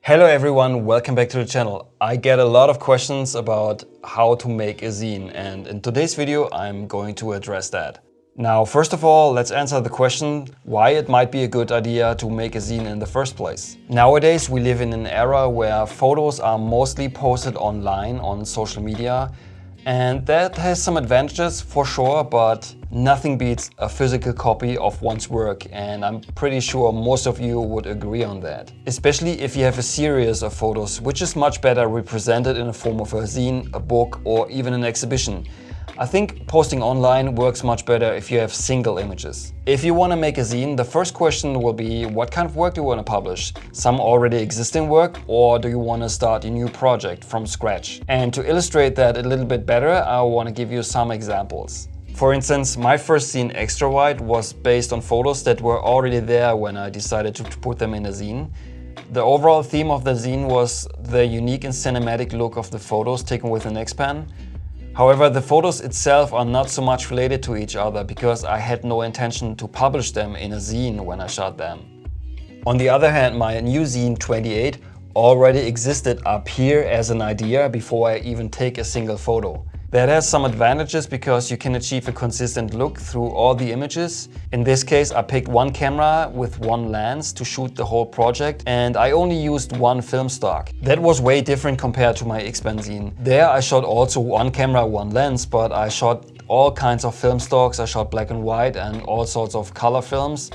Hello everyone, welcome back to the channel. I get a lot of questions about how to make a zine, and in today's video I'm going to address that. Now, first of all, let's answer the question why it might be a good idea to make a zine in the first place. Nowadays we live in an era where photos are mostly posted online on social media, and that has some advantages for sure, but nothing beats a physical copy of one's work, and I'm pretty sure most of you would agree on that. Especially if you have a series of photos, which is much better represented in the form of a zine, a book, or even an exhibition. I think posting online works much better if you have single images. If you want to make a zine, the first question will be what kind of work do you want to publish? Some already existing work, or do you want to start a new project from scratch? And to illustrate that a little bit better, I want to give you some examples. For instance, my first zine, Extra Wide, was based on photos that were already there when I decided to put them in a zine. The overall theme of the zine was the unique and cinematic look of the photos taken with an X-Pan. However, the photos itself are not so much related to each other because I had no intention to publish them in a zine when I shot them. On the other hand, my new zine 28 already existed up here as an idea before I even take a single photo. That has some advantages because you can achieve a consistent look through all the images. In this case, I picked one camera with one lens to shoot the whole project, and I only used one film stock. That was way different compared to my X-Pan zine. There I shot also one camera, one lens, but I shot all kinds of film stocks. I shot black and white and all sorts of color films,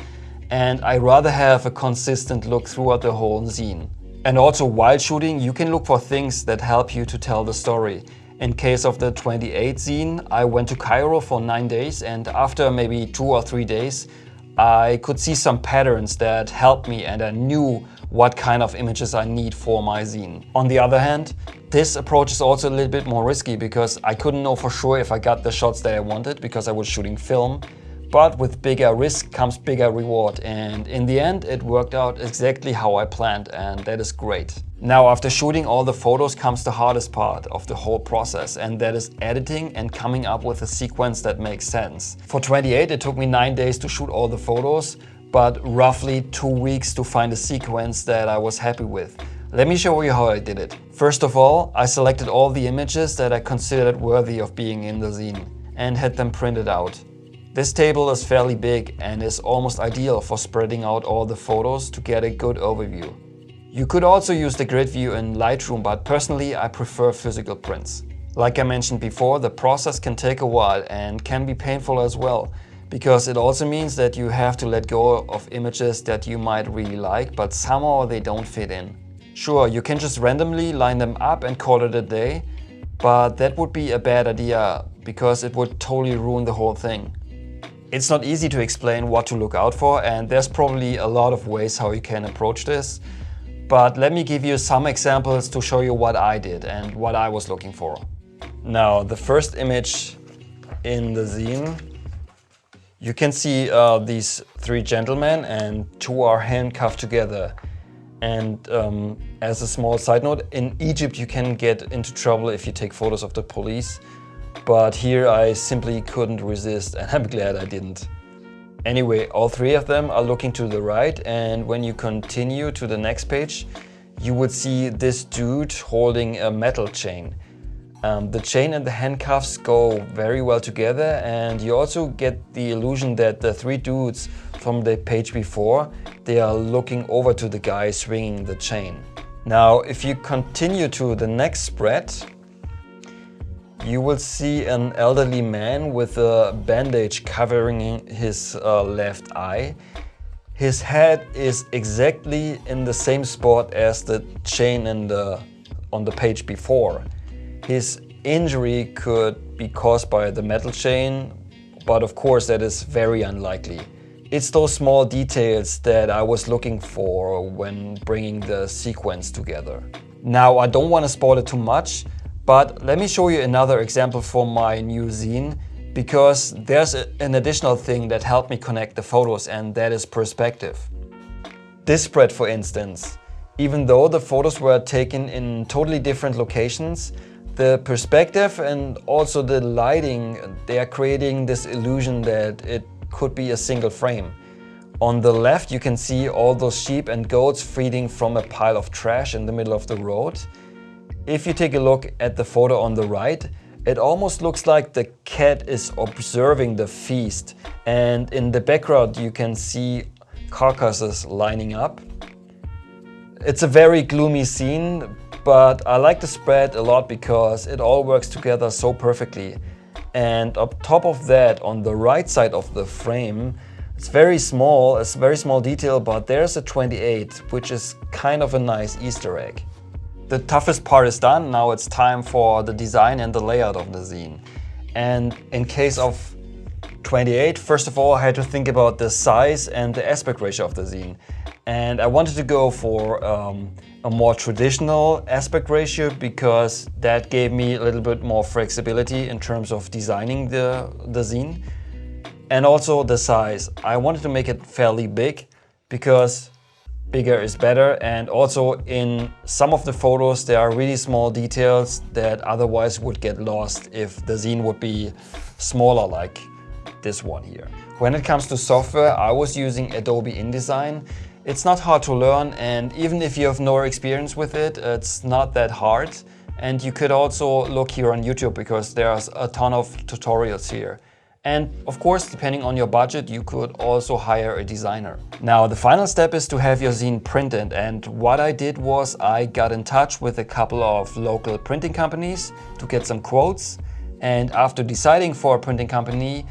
and I rather have a consistent look throughout the whole zine. And also while shooting, you can look for things that help you to tell the story. In case of the 28 zine, I went to Cairo for 9 days, and after maybe 2 or 3 days, I could see some patterns that helped me, and I knew what kind of images I need for my zine. On the other hand, this approach is also a little bit more risky because I couldn't know for sure if I got the shots that I wanted because I was shooting film. But with bigger risk comes bigger reward, and in the end it worked out exactly how I planned, and that is great. Now, after shooting all the photos comes the hardest part of the whole process, and that is editing and coming up with a sequence that makes sense. For 28 it took me 9 days to shoot all the photos, but roughly 2 weeks to find a sequence that I was happy with. Let me show you how I did it. First of all, I selected all the images that I considered worthy of being in the zine and had them printed out. This table is fairly big and is almost ideal for spreading out all the photos to get a good overview. You could also use the grid view in Lightroom, but personally I prefer physical prints. Like I mentioned before, the process can take a while and can be painful as well, because it also means that you have to let go of images that you might really like, but somehow they don't fit in. Sure, you can just randomly line them up and call it a day, but that would be a bad idea because it would totally ruin the whole thing. It's not easy to explain what to look out for, and there's probably a lot of ways how you can approach this. But let me give you some examples to show you what I did and what I was looking for. Now, the first image in the zine, you can see these 3 gentlemen and 2 are handcuffed together. And as a small side note, in Egypt you can get into trouble if you take photos of the police. But here I simply couldn't resist, and I'm glad I didn't. Anyway, all 3 of them are looking to the right, and when you continue to the next page, you would see this dude holding a metal chain. The chain and the handcuffs go very well together, and you also get the illusion that the 3 dudes from the page before, they are looking over to the guy swinging the chain. Now, if you continue to the next spread, you will see an elderly man with a bandage covering his left eye. His head is exactly in the same spot as the chain on the page before. His injury could be caused by the metal chain, but of course that is very unlikely. It's those small details that I was looking for when bringing the sequence together. Now, I don't want to spoil it too much, but let me show you another example for my new zine, because there's an additional thing that helped me connect the photos, and that is perspective. This spread, for instance, even though the photos were taken in totally different locations, the perspective and also the lighting, they are creating this illusion that it could be a single frame. On the left, you can see all those sheep and goats feeding from a pile of trash in the middle of the road. If you take a look at the photo on the right, it almost looks like the cat is observing the feast. And in the background, you can see carcasses lining up. It's a very gloomy scene, but I like the spread a lot because it all works together so perfectly. And on top of that, on the right side of the frame, it's very small, it's a very small detail, but there's a 28, which is kind of a nice Easter egg. The toughest part is done. Now it's time for the design and the layout of the zine. And in case of 28, first of all, I had to think about the size and the aspect ratio of the zine. And I wanted to go for a more traditional aspect ratio because that gave me a little bit more flexibility in terms of designing the zine. And also the size. I wanted to make it fairly big because bigger is better, and also in some of the photos there are really small details that otherwise would get lost if the zine would be smaller, like this one here. When it comes to software, I was using Adobe InDesign. It's not hard to learn, and even if you have no experience with it, it's not that hard. And you could also look here on YouTube because there's a ton of tutorials here. And of course, depending on your budget, you could also hire a designer. Now, the final step is to have your zine printed. And what I did was I got in touch with a couple of local printing companies to get some quotes. And after deciding for a printing company,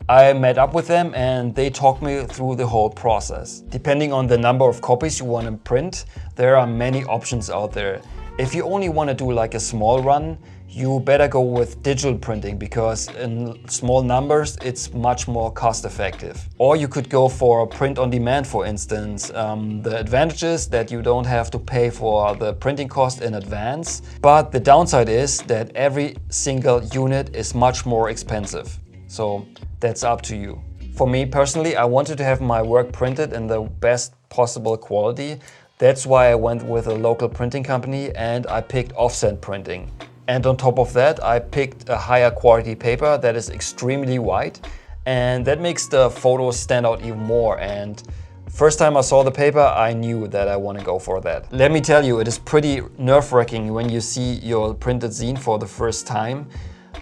I met up with them and they talked me through the whole process. Depending on the number of copies you want to print, there are many options out there. If you only want to do like a small run, you better go with digital printing because in small numbers it's much more cost effective. Or you could go for print on demand, for instance. The advantage is that you don't have to pay for the printing cost in advance, but the downside is that every single unit is much more expensive. So that's up to you. For me personally, I wanted to have my work printed in the best possible quality. That's why I went with a local printing company and I picked offset printing. And on top of that, I picked a higher quality paper that is extremely white, and that makes the photos stand out even more. And first time I saw the paper, I knew that I want to go for that. Let me tell you, it is pretty nerve-wracking when you see your printed zine for the first time.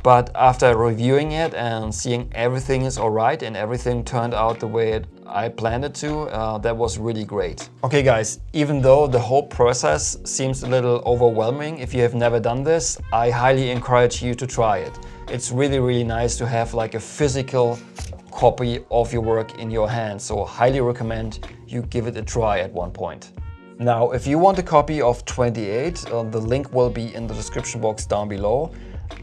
But after reviewing it and seeing everything is alright and everything turned out the way I planned it to, that was really great. Okay guys, even though the whole process seems a little overwhelming, if you have never done this, I highly encourage you to try it. It's really nice to have like a physical copy of your work in your hands, so highly recommend you give it a try at one point. Now, if you want a copy of 28, the link will be in the description box down below.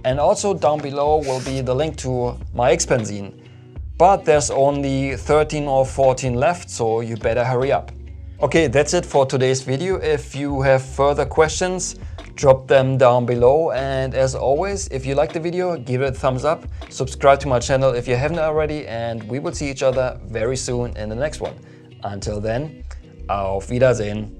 And also down below will be the link to my X-Pen zine. But there's only 13 or 14 left, so you better hurry up. Okay, that's it for today's video. If you have further questions, drop them down below. And as always, if you like the video, give it a thumbs up. Subscribe to my channel if you haven't already, and we will see each other very soon in the next one. Until then, auf Wiedersehen.